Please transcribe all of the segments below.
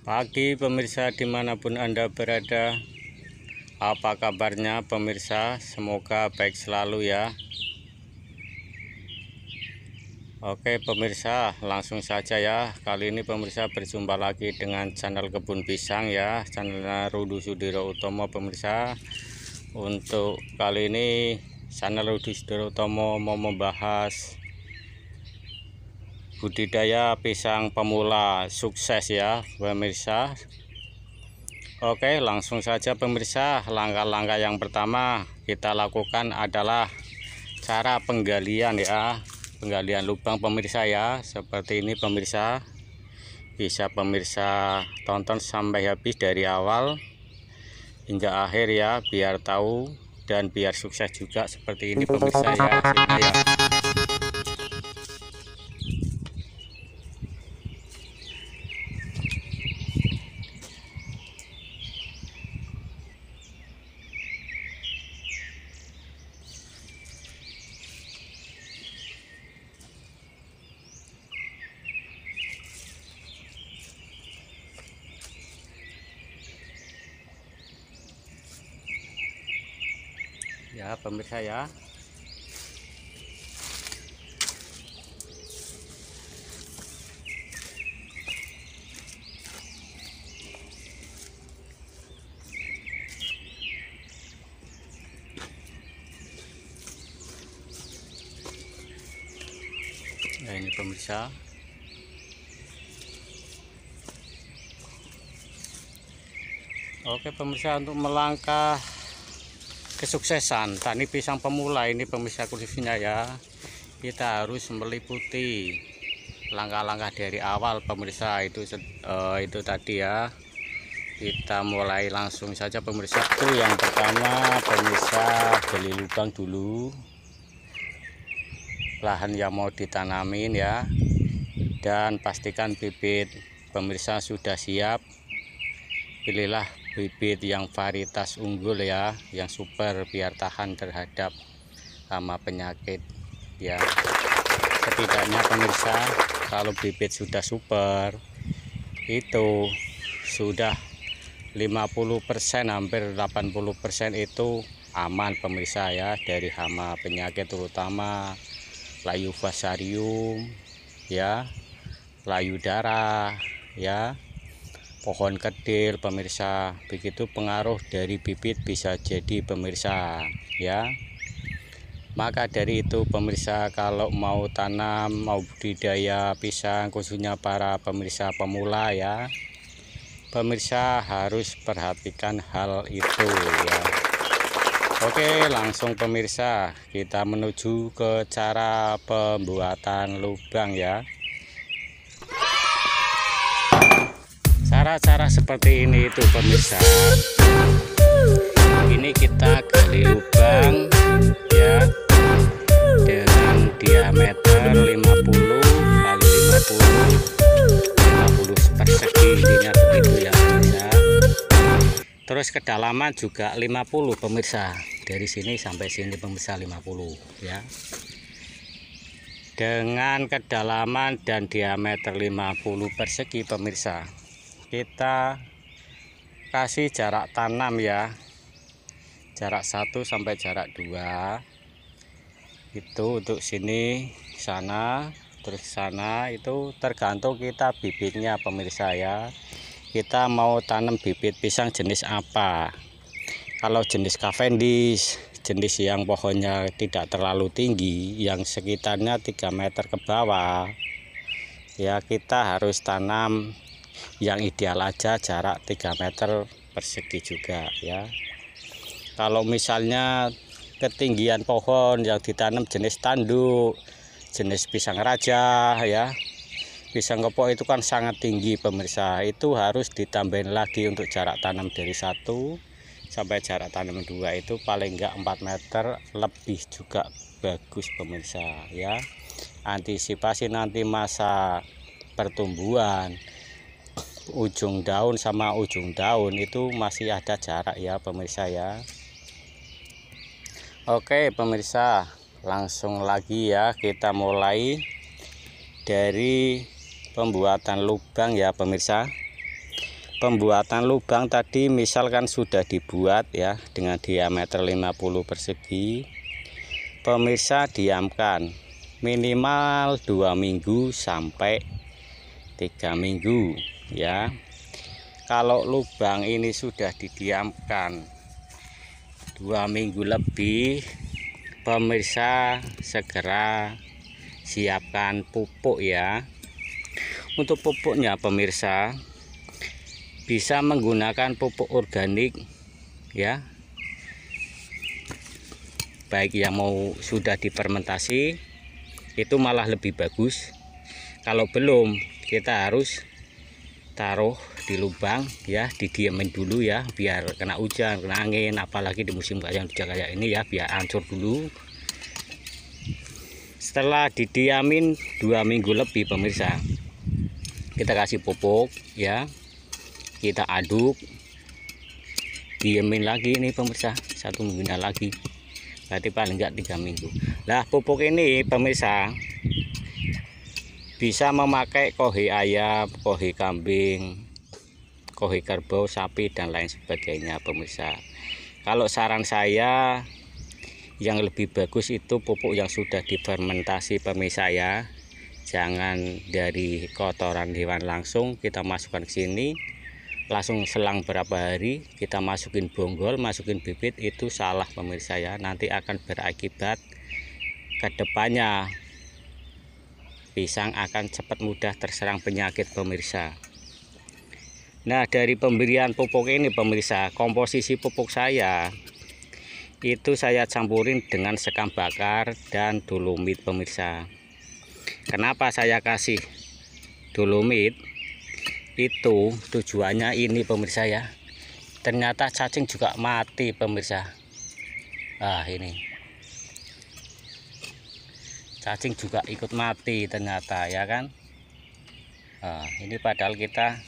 Pagi pemirsa dimanapun Anda berada, apa kabarnya pemirsa? Semoga baik selalu ya. Oke pemirsa, langsung saja ya. Kali ini pemirsa berjumpa lagi dengan channel Kebun Pisang ya, channelnya Rudi Sudiro Utomo pemirsa. Untuk kali ini channel Rudi Sudiro Utomo mau membahas budidaya pisang pemula sukses ya pemirsa. Oke, langsung saja pemirsa. Langkah-langkah yang pertama kita lakukan adalah cara penggalian ya, penggalian lubang pemirsa ya, seperti ini pemirsa. Bisa pemirsa tonton sampai habis dari awal hingga akhir ya, biar tahu dan biar sukses juga seperti ini pemirsa ya, hasilnya ya. Ya pemirsa ya. Nah ini pemirsa. Oke pemirsa, untuk melangkah kesuksesan tani pisang pemula ini pemirsa khususnya ya, kita harus meliputi langkah-langkah dari awal pemirsa. Itu tadi ya, kita mulai langsung saja pemirsa. Itu yang pertama pemirsa, gali lubang dulu lahan yang mau ditanamin ya, dan pastikan bibit pemirsa sudah siap. Pilihlah bibit yang varietas unggul ya, yang super, biar tahan terhadap hama penyakit ya. Setidaknya pemirsa, kalau bibit sudah super itu sudah 50%, hampir 80% itu aman pemirsa ya, dari hama penyakit terutama layu fusarium ya, layu darah ya, pohon kedil pemirsa. Begitu pengaruh dari bibit bisa jadi pemirsa ya. Maka dari itu pemirsa, kalau mau tanam, mau budidaya pisang, khususnya para pemirsa pemula ya, pemirsa harus perhatikan hal itu ya. Oke, langsung pemirsa kita menuju ke cara pembuatan lubang ya. Cara-cara seperti ini itu pemirsa. Ini kita gali lubang ya, dengan diameter 50 kali 50 persegi, intinya begitu ya pemirsa. Terus kedalaman juga 50 pemirsa, dari sini sampai sini pemirsa 50 ya. Dengan kedalaman dan diameter 50 persegi pemirsa, kita kasih jarak tanam ya, jarak 1 sampai jarak 2 itu untuk sini sana, terus sana, itu tergantung kita bibitnya pemirsa ya. Kita mau tanam bibit pisang jenis apa. Kalau jenis Cavendish, jenis yang pohonnya tidak terlalu tinggi, yang sekitarnya 3 meter ke bawah ya, kita harus tanam yang ideal aja jarak 3 meter persegi juga ya. Kalau misalnya ketinggian pohon yang ditanam jenis tanduk, jenis pisang raja ya, pisang kepok itu kan sangat tinggi pemirsa. Itu harus ditambahin lagi untuk jarak tanam dari 1 sampai jarak tanam 2 itu paling enggak 4 meter lebih juga bagus pemirsa ya. Antisipasi nanti masa pertumbuhan ujung daun sama ujung daun itu masih ada jarak ya pemirsa ya. Oke pemirsa, langsung lagi ya, kita mulai dari pembuatan lubang ya pemirsa. Pembuatan lubang tadi misalkan sudah dibuat ya dengan diameter 50 persegi. Pemirsa diamkan minimal 2 minggu sampai 3 minggu ya. Kalau lubang ini sudah didiamkan 2 minggu lebih, pemirsa segera siapkan pupuk ya. Untuk pupuknya pemirsa bisa menggunakan pupuk organik ya, baik yang mau sudah difermentasi itu malah lebih bagus. Kalau belum, kita harus taruh di lubang ya, didiamin dulu ya, biar kena hujan, kena angin, apalagi di musim yang kayak ini ya, biar hancur dulu. Setelah didiamin 2 minggu lebih pemirsa, kita kasih pupuk ya, kita aduk, diemin lagi ini pemirsa 1 minggu lagi, berarti paling enggak 3 minggu. Nah pupuk ini pemirsa bisa memakai kohi ayam, kohi kambing, kohi kerbau, sapi dan lain sebagainya pemirsa. Kalau saran saya yang lebih bagus itu pupuk yang sudah difermentasi pemirsa ya. Jangan dari kotoran hewan langsung kita masukkan ke sini, langsung selang berapa hari kita masukin bonggol, masukin bibit, itu salah pemirsa ya. Nanti akan berakibat kedepannya pisang akan cepat mudah terserang penyakit pemirsa. Nah dari pemberian pupuk ini pemirsa, komposisi pupuk saya itu saya campurin dengan sekam bakar dan dolomit pemirsa. Kenapa saya kasih dolomit? Itu tujuannya ini pemirsa ya, ternyata cacing juga mati pemirsa. Ini cacing juga ikut mati ternyata ya kan. Ini padahal kita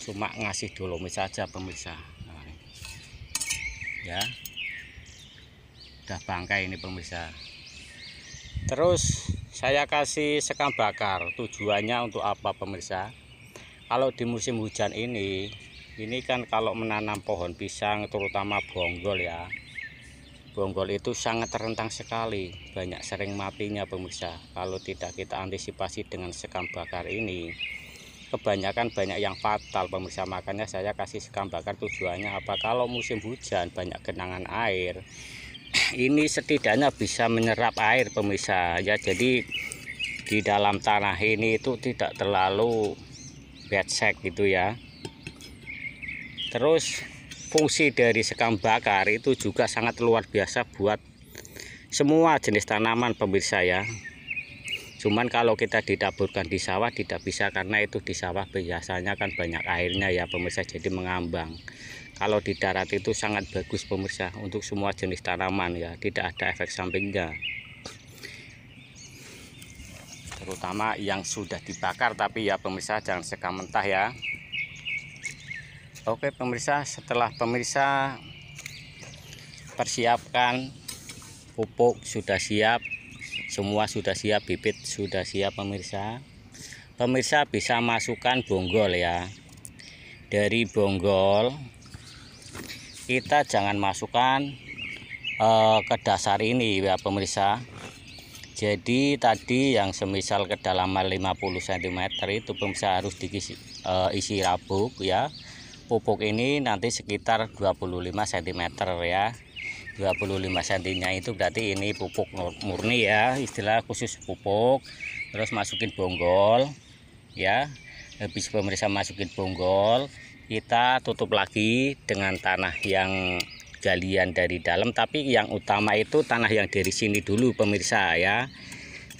cuma ngasih dolomit saja pemirsa. Ya udah bangkai ini pemirsa. Terus saya kasih sekam bakar, tujuannya untuk apa pemirsa? Kalau di musim hujan ini kan kalau menanam pohon pisang terutama bonggol ya, bonggol itu sangat rentan sekali, banyak sering matinya pemirsa. Kalau tidak kita antisipasi dengan sekam bakar ini, kebanyakan banyak yang fatal pemirsa. Makanya saya kasih sekam bakar, tujuannya apa? Kalau musim hujan banyak genangan air, ini setidaknya bisa menyerap air pemirsa ya. Jadi di dalam tanah ini itu tidak terlalu becek gitu ya. Terus fungsi dari sekam bakar itu juga sangat luar biasa buat semua jenis tanaman pemirsa ya. Cuman kalau kita ditaburkan di sawah tidak bisa, karena itu di sawah biasanya kan banyak airnya ya pemirsa, jadi mengambang. Kalau di darat itu sangat bagus pemirsa untuk semua jenis tanaman ya, tidak ada efek sampingnya. Terutama yang sudah dibakar, tapi ya pemirsa jangan sekam mentah ya. Oke pemirsa, setelah pemirsa persiapkan pupuk sudah siap, semua sudah siap, bibit sudah siap pemirsa. Pemirsa bisa masukkan bonggol ya. Dari bonggol kita jangan masukkan ke dasar ini ya pemirsa. Jadi tadi yang semisal kedalaman 50 cm itu pemirsa harus diisi rabuk ya. Pupuk ini nanti sekitar 25 cm ya. 25 cm itu berarti ini pupuk murni ya, istilah khusus pupuk. Terus masukin bonggol ya. Habis pemirsa masukin bonggol, kita tutup lagi dengan tanah yang galian dari dalam, tapi yang utama itu tanah yang dari sini dulu pemirsa ya.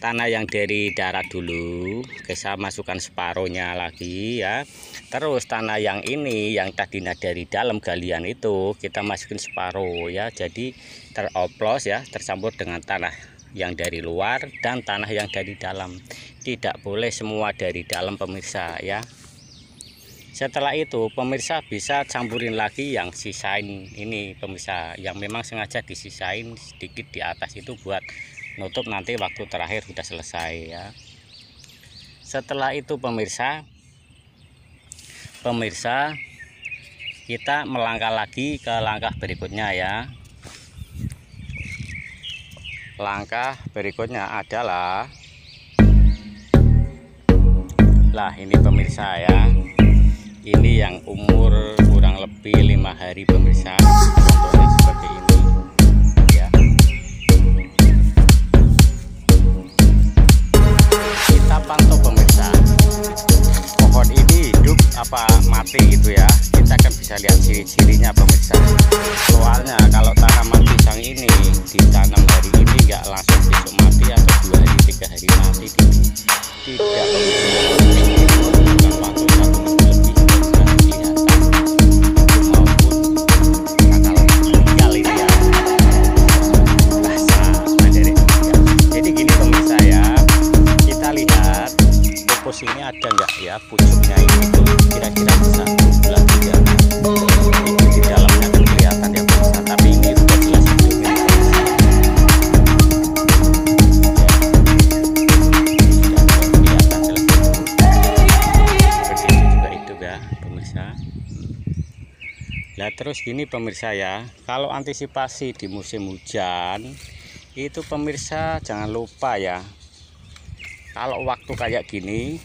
Tanah yang dari darat dulu kita masukkan separuhnya lagi ya. Terus tanah yang ini yang tadinya dari dalam galian itu kita masukin separuh ya. Jadi teroplos ya, tercampur dengan tanah yang dari luar dan tanah yang dari dalam. Tidak boleh semua dari dalam pemirsa ya. Setelah itu pemirsa bisa campurin lagi yang sisain ini pemirsa, yang memang sengaja disisain sedikit di atas itu buat nutup nanti waktu terakhir sudah selesai ya. Setelah itu pemirsa kita melangkah lagi ke langkah berikutnya ya. Langkah berikutnya adalah, ini pemirsa ya, ini yang umur kurang lebih 5 hari pemirsa, contohnya seperti ini ya. Kita pantau pemirsa, pohon ini hidup apa mati gitu ya, kita kan bisa lihat ciri-cirinya pemirsa. Soalnya kalau tanaman pisang ini ditanam hari ini nggak langsung besok mati atau 2 hari 3 hari mati, tidak bukan waktu 1 minggu lebih sudah kelihatan maupun bakal meninggal ini ya, rasa dari. Jadi gini pemirsa ya, kita lihat pupus ini ada nggak ya, pucuknya ini tuh kira-kira bisa bulan 3 itu di dalamnya kan kelihatan ya pemirsa, tapi ini sudah jelas pucuknya pemirsa. Nah terus gini pemirsa ya, kalau antisipasi di musim hujan itu pemirsa jangan lupa ya, kalau waktu kayak gini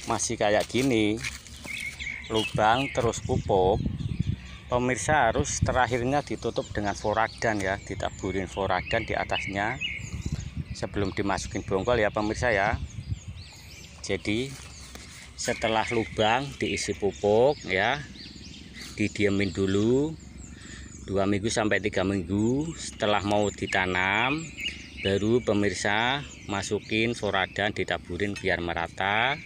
masih kayak gini lubang terus pupuk, pemirsa harus terakhirnya ditutup dengan foradan ya, ditaburin foradan di atasnya sebelum dimasukin bonggol ya pemirsa ya. Jadi setelah lubang diisi pupuk ya, didiemin dulu 2 minggu sampai 3 minggu. Setelah mau ditanam baru pemirsa masukin foradan, ditaburin biar merata.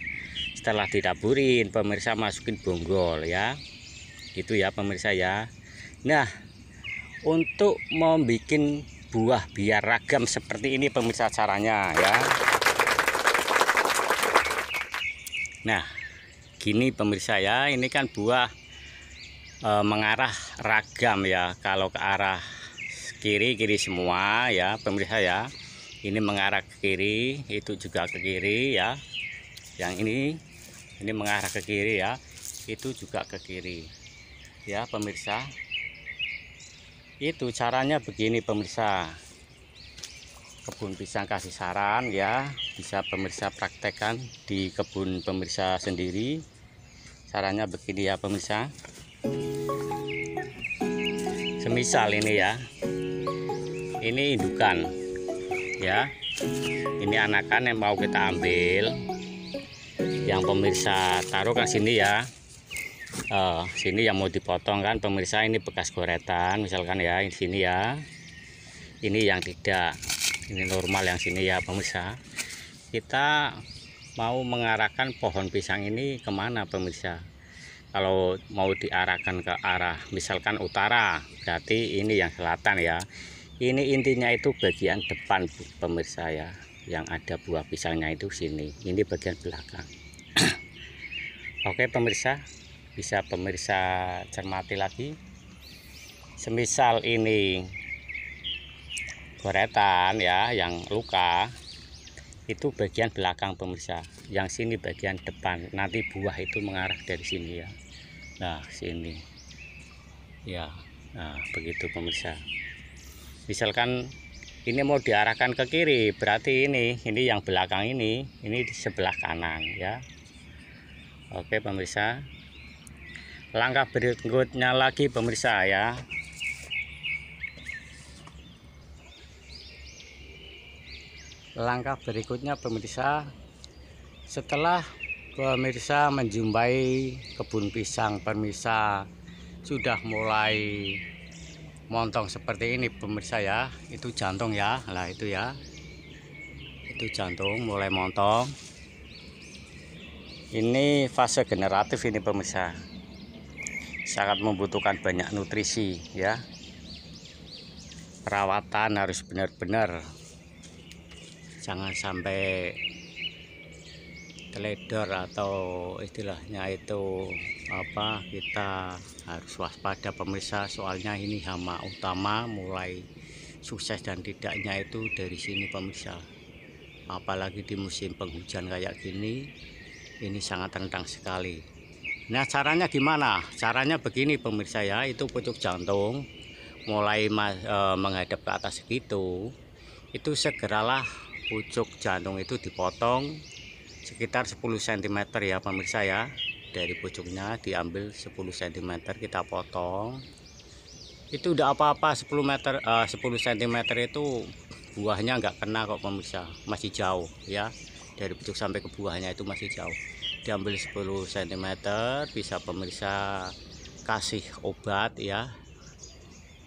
Setelah ditaburin pemirsa masukin bonggol ya, gitu ya pemirsa ya. Nah untuk membuat buah biar ragam seperti ini pemirsa caranya ya. Nah gini pemirsa ya, ini kan buah mengarah ragam ya. Kalau ke arah kiri semua ya pemirsa ya, ini mengarah ke kiri, itu juga ke kiri ya. Yang ini mengarah ke kiri ya, itu juga ke kiri ya pemirsa. Itu caranya begini pemirsa. Kebun pisang kasih saran ya, bisa pemirsa praktekkan di kebun pemirsa sendiri. Caranya begini ya pemirsa. Semisal ini ya, ini indukan ya, ini anakan yang mau kita ambil, yang pemirsa taruh ke sini ya. Sini yang mau dipotong kan pemirsa, ini bekas goretan misalkan ya, di sini ya. Ini yang tidak, ini normal yang sini ya pemirsa. Kita mau mengarahkan pohon pisang ini kemana pemirsa? Kalau mau diarahkan ke arah misalkan utara, berarti ini yang selatan ya. Ini intinya itu bagian depan pemirsa ya, yang ada buah pisangnya itu sini. Ini bagian belakang. Oke pemirsa, bisa pemirsa cermati lagi. Semisal ini goretan ya, yang luka itu bagian belakang pemirsa, yang sini bagian depan. Nanti buah itu mengarah dari sini ya. Nah sini ya, nah begitu pemirsa. Misalkan ini mau diarahkan ke kiri, berarti ini yang belakang ini di sebelah kanan ya. Oke pemirsa, langkah berikutnya lagi pemirsa ya. Langkah berikutnya pemirsa, setelah pemirsa menjumpai kebun pisang pemirsa sudah mulai montong seperti ini pemirsa ya, itu jantung ya. Nah itu ya, itu jantung mulai montong. Ini fase generatif ini pemirsa, sangat membutuhkan banyak nutrisi ya. Perawatan harus benar-benar, jangan sampai teledor atau istilahnya itu apa, kita harus waspada pemirsa. Soalnya ini hama utama, mulai sukses dan tidaknya itu dari sini pemirsa. apalagi di musim penghujan kayak gini, ini sangat rentan sekali. Nah, caranya gimana? Caranya begini pemirsa ya, itu pucuk jantung mulai menghadap ke atas segitu, itu segeralah pucuk jantung itu dipotong sekitar 10 cm ya pemirsa ya. Dari pucuknya diambil 10 cm kita potong. Itu udah apa-apa 10 cm itu buahnya nggak kena kok pemirsa, masih jauh ya. Dari pucuk sampai ke buahnya itu masih jauh. Diambil 10 cm, bisa pemirsa kasih obat ya,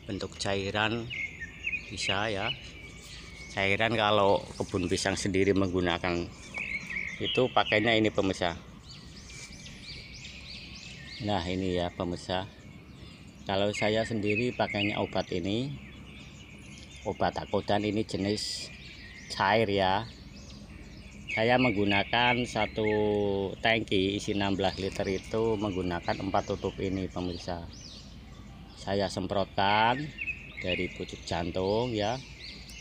bentuk cairan bisa ya. Cairan kalau kebun pisang sendiri menggunakan itu pakainya ini pemirsa. Nah ini ya pemirsa, kalau saya sendiri pakainya obat ini, obat Akodan, ini jenis cair ya. Saya menggunakan satu tangki isi 16 liter itu menggunakan 4 tutup ini pemirsa. Saya semprotkan dari pucuk jantung ya,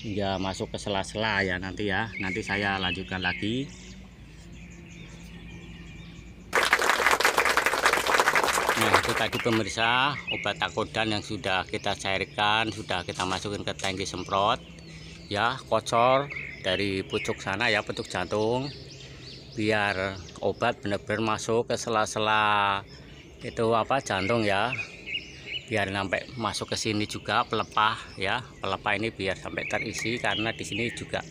hingga masuk ke sela-sela ya nanti ya. Nanti saya lanjutkan lagi. Nah itu tadi pemirsa obat Akodan yang sudah kita cairkan, sudah kita masukin ke tangki semprot ya, kocor dari pucuk sana ya, pucuk jantung, biar obat benar-benar masuk ke sela-sela itu jantung ya, biar sampai masuk ke sini juga pelepah ya. Pelepah ini biar sampai terisi, karena di sini juga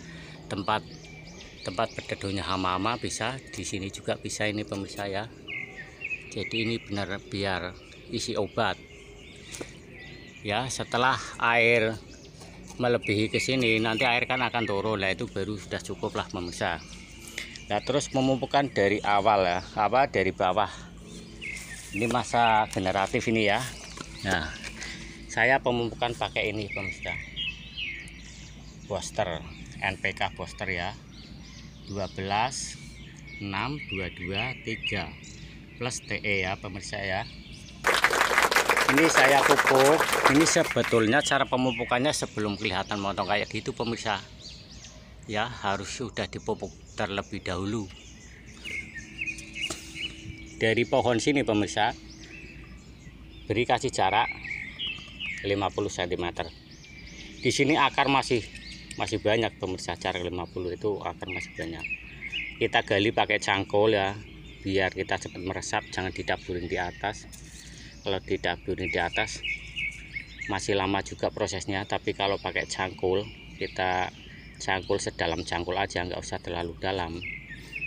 tempat berteduhnya hama-hama, bisa di sini juga bisa ini pemirsa ya. Jadi ini benar biar isi obat ya. Setelah air melebihi ke sini, nanti air kan akan turun lah, itu baru sudah cukup lah pemirsa. Nah terus memupukkan dari awal ya, dari bawah. Ini masa generatif ini ya. Nah saya pemupukan pakai ini pemirsa, booster NPK booster ya, 12 6 22 3 plus TE ya pemirsa ya. Ini saya pupuk. Ini sebetulnya cara pemupukannya sebelum kelihatan motong kayak gitu pemirsa ya, harus sudah dipupuk terlebih dahulu. Dari pohon sini pemirsa, beri kasih jarak 50 cm. Di sini akar masih banyak pemirsa, jarak 50 itu akar masih banyak. Kita gali pakai cangkul ya, biar kita cepat meresap, jangan didaburin di atas. Kalau didaburin di atas masih lama juga prosesnya, tapi kalau pakai cangkul, kita cangkul sedalam cangkul aja, nggak usah terlalu dalam.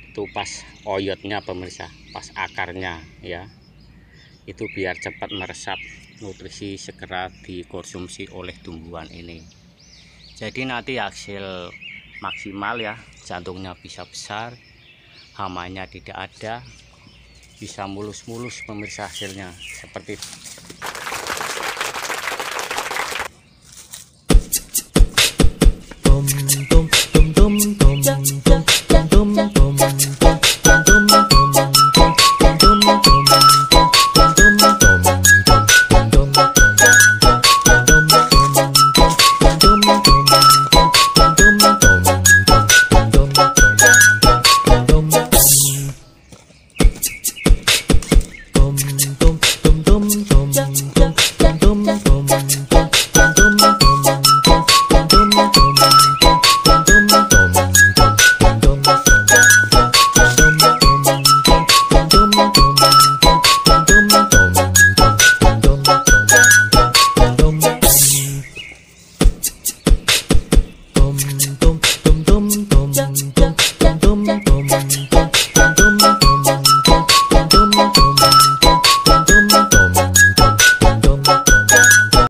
Itu pas oyotnya pemirsa, pas akarnya ya, itu biar cepat meresap, nutrisi segera dikonsumsi oleh tumbuhan ini. Jadi nanti hasil maksimal ya, jantungnya bisa besar, hamanya tidak ada, bisa mulus-mulus pemirsa, hasilnya seperti itu.